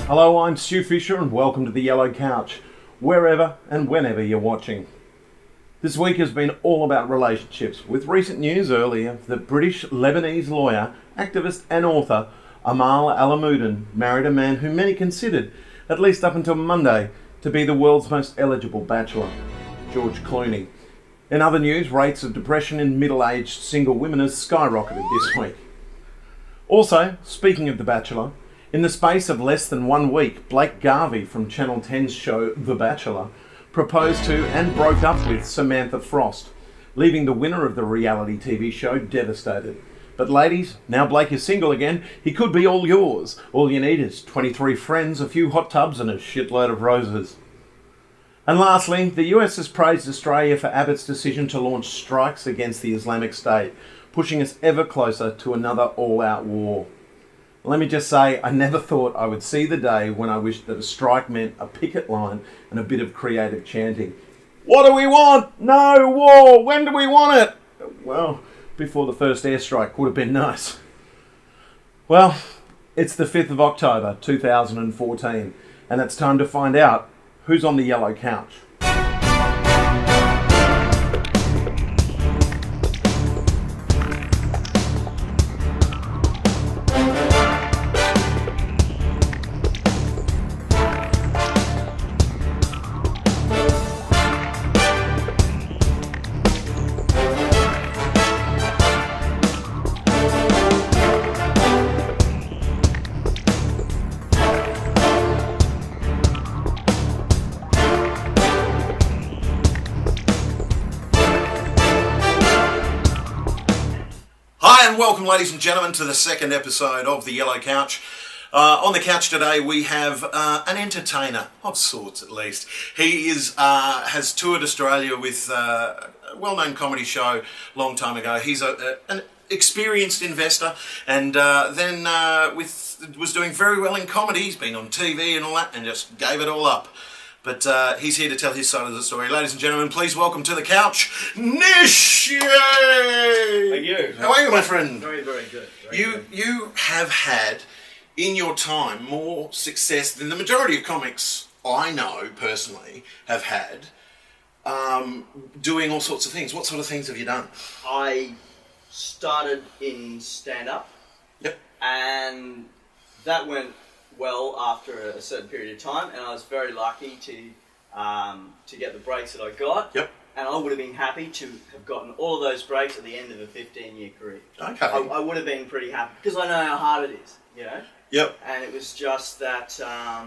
Hello, I'm Stu Fisher and welcome to the Yellow Couch, wherever and whenever you're watching. This week has been all about relationships, with recent news earlier that British Lebanese lawyer, activist and author Amal Alamuddin married a man who many considered, at least up until Monday, to be the world's most eligible bachelor, George Clooney. In other news, rates of depression in middle-aged single women has skyrocketed this week. Also, speaking of The Bachelor, in the space of less than 1 week, Blake Garvey from Channel 10's show The Bachelor proposed to and broke up with Samantha Frost, leaving the winner of the reality TV show devastated. But ladies, now Blake is single again, he could be all yours. All you need is 23 friends, a few hot tubs and a shitload of roses. And lastly, the US has praised Australia for Abbott's decision to launch strikes against the Islamic State, pushing us ever closer to another all-out war. Let me just say, I never thought I would see the day when I wished that a strike meant a picket line and a bit of creative chanting. What do we want? No war! When do we want it? Well, before the first airstrike would have been nice. Well, it's the 5th of October 2014, and it's time to find out who's on the Yellow Couch. Welcome, ladies and gentlemen, to the second episode of the Yellow Couch. On the couch today we have an entertainer of sorts, at least. He has toured Australia with a well-known comedy show a long time ago. He's an experienced investor, and then was doing very well in comedy. He's been on TV and all that, and just gave it all up. But he's here to tell his side of the story. Ladies and gentlemen, please welcome to the couch, Nish! Yay! Thank you. How are you, my friend? Very, very good. You have had, in your time, more success than the majority of comics I know, personally, have had, doing all sorts of things. What sort of things have you done? I started in stand-up. Yep. And that went well after a certain period of time, and I was very lucky to get the breaks that I got. Yep. And I would have been happy to have gotten all of those breaks at the end of a 15-year career. Okay. I would have been pretty happy, because I know how hard it is, you know? Yep. And it was just that, I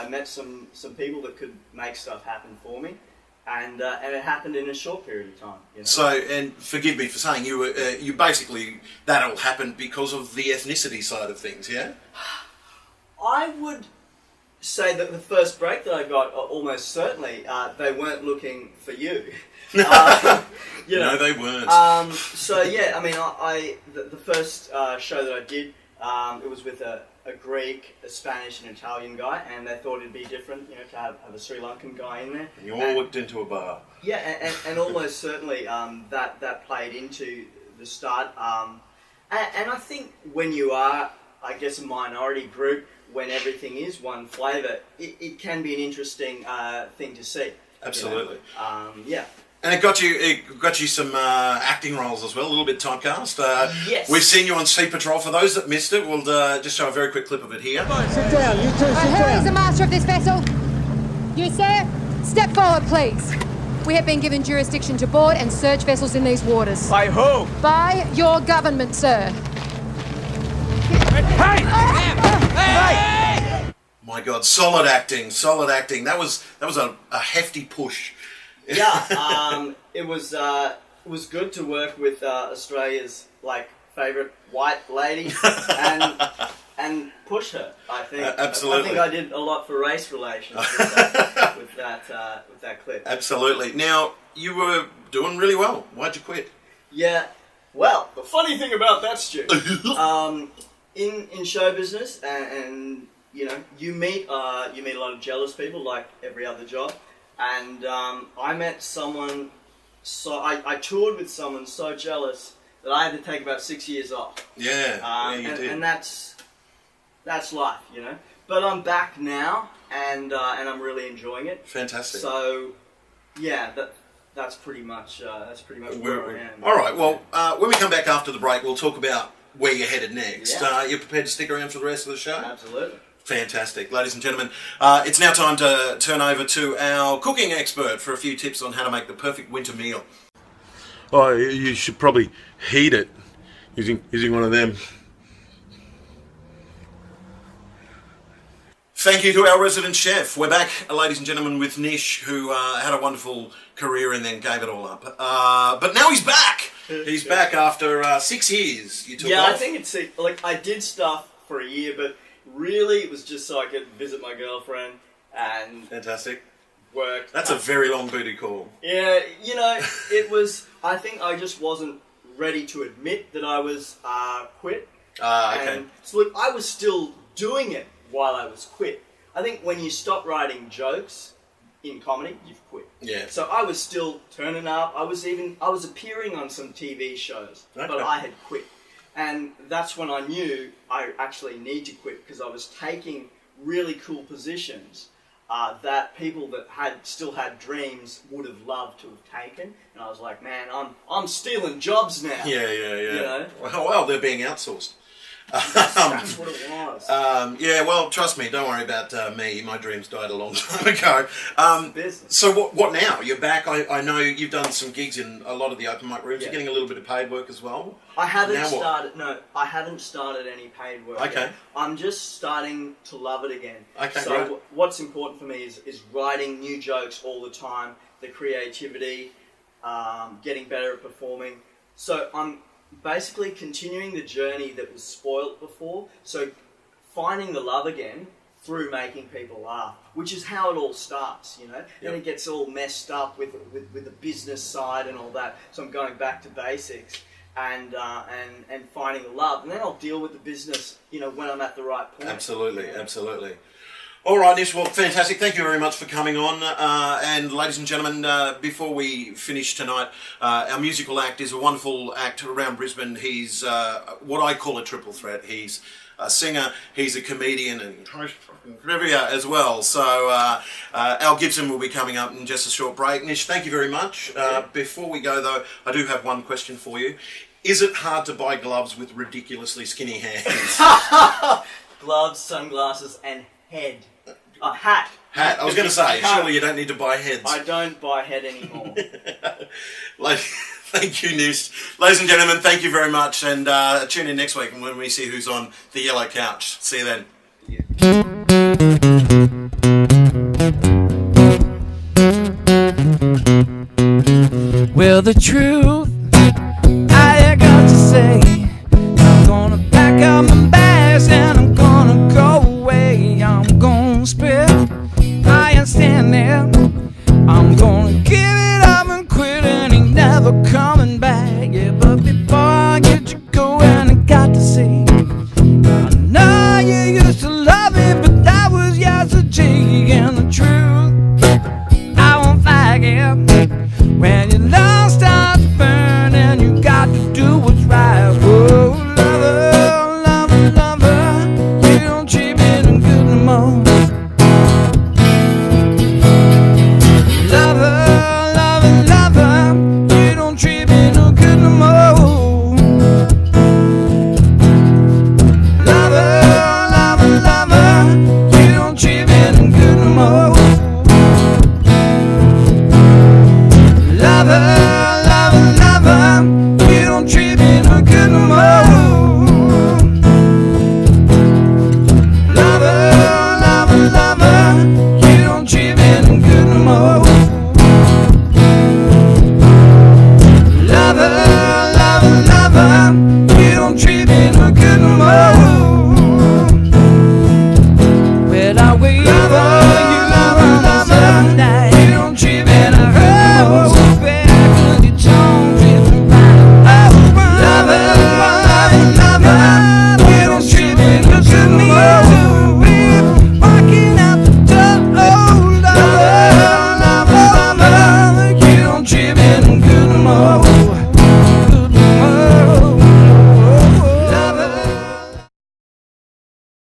met some people that could make stuff happen for me, and it happened in a short period of time, you know? So, and forgive me for saying, you basically, that all happened because of the ethnicity side of things, yeah? I would say that the first break that I got, almost certainly, they weren't looking for you. You know? No, they weren't. So yeah, I mean, the first show that I did, it was with a Greek, a Spanish, and Italian guy, and they thought it'd be different, you know, to have a Sri Lankan guy in there. And you all walked into a bar. Yeah, and almost certainly that played into the start. And I think when you are, I guess, a minority group, when everything is one flavour, it can be an interesting thing to see. Absolutely. You know? Yeah. And it got you some acting roles as well, a little bit typecast. Yes. We've seen you on Seapatrol. For those that missed it, we'll just show a very quick clip of it here. Sit down, you two, sit Who is the down. master of this vessel? You, sir? Step forward, please. We have been given jurisdiction to board and search vessels in these waters. By who? By your government, sir. Hey! My God, solid acting. That was a hefty push. Yeah, it was good to work with Australia's favourite white lady and push her. I think Absolutely. I think I did a lot for race relations with that clip. Absolutely. Now, you were doing really well. Why'd you quit? Yeah. Well, the funny thing about that, Stu, in show business, and you know, you meet a lot of jealous people, like every other job. And I met someone, I toured with someone so jealous that I had to take about 6 years off. Yeah, You did. And that's life, you know. But I'm back now, and I'm really enjoying it. Fantastic. So, yeah, that's pretty much where I am. All right. Well, when we come back after the break, we'll talk about where you're headed next. Yeah. You're prepared to stick around for the rest of the show? Absolutely. Fantastic. Ladies and gentlemen, it's now time to turn over to our cooking expert for a few tips on how to make the perfect winter meal. Oh, you should probably heat it using one of them. Thank you to our resident chef. We're back, ladies and gentlemen, with Nish, who had a wonderful career and then gave it all up. But now he's back. He's back after 6 years. You took off. I think it's like I did stuff for a year, but really it was just so I could visit my girlfriend and Fantastic. work. That's a very long booty call. Yeah, you know, it was. I think I just wasn't ready to admit that I was quit. Okay. And so look, I was still doing it while I was quit. I think when you stop writing jokes in comedy, you've quit. Yeah. So I was still turning up. I was appearing on some TV shows, Okay. but I had quit. And that's when I knew I actually need to quit, because I was taking really cool positions that people that still had dreams would have loved to have taken. And I was like, man, I'm stealing jobs now. Yeah. You know? Well, they're being outsourced. That's what it was. Yeah, well, trust me, don't worry about me. My dreams died a long time ago. Business. So what now? You're back. I know you've done some gigs in a lot of the open mic rooms. Yeah. You're getting a little bit of paid work as well. I haven't Now what? started. No, I haven't started any paid work. Okay. Yet. I'm just starting to love it again. Okay, So great. what's important for me is writing new jokes all the time, the creativity, getting better at performing. So I'm basically continuing the journey that was spoilt before. So finding the love again through making people laugh, which is how it all starts, you know. Then it gets all messed up with the business side and all that. So I'm going back to basics and finding the love, and then I'll deal with the business, you know, when I'm at the right point. Absolutely. All right, Nish, well, fantastic. Thank you very much for coming on. And ladies and gentlemen, before we finish tonight, our musical act is a wonderful act around Brisbane. He's what I call a triple threat. He's a singer, he's a comedian, and trivia as well. So Al-Gibson will be coming up in just a short break. Nish, thank you very much. Before we go, though, I do have one question for you. Is it hard to buy gloves with ridiculously skinny hands? Gloves, sunglasses, and hat. Hat. I was going to say, surely you don't need to buy heads. I don't buy head anymore. Thank you, Nish. Ladies and gentlemen, thank you very much, and tune in next week when we see who's on the Yellow Couch. See you then. Well, the truth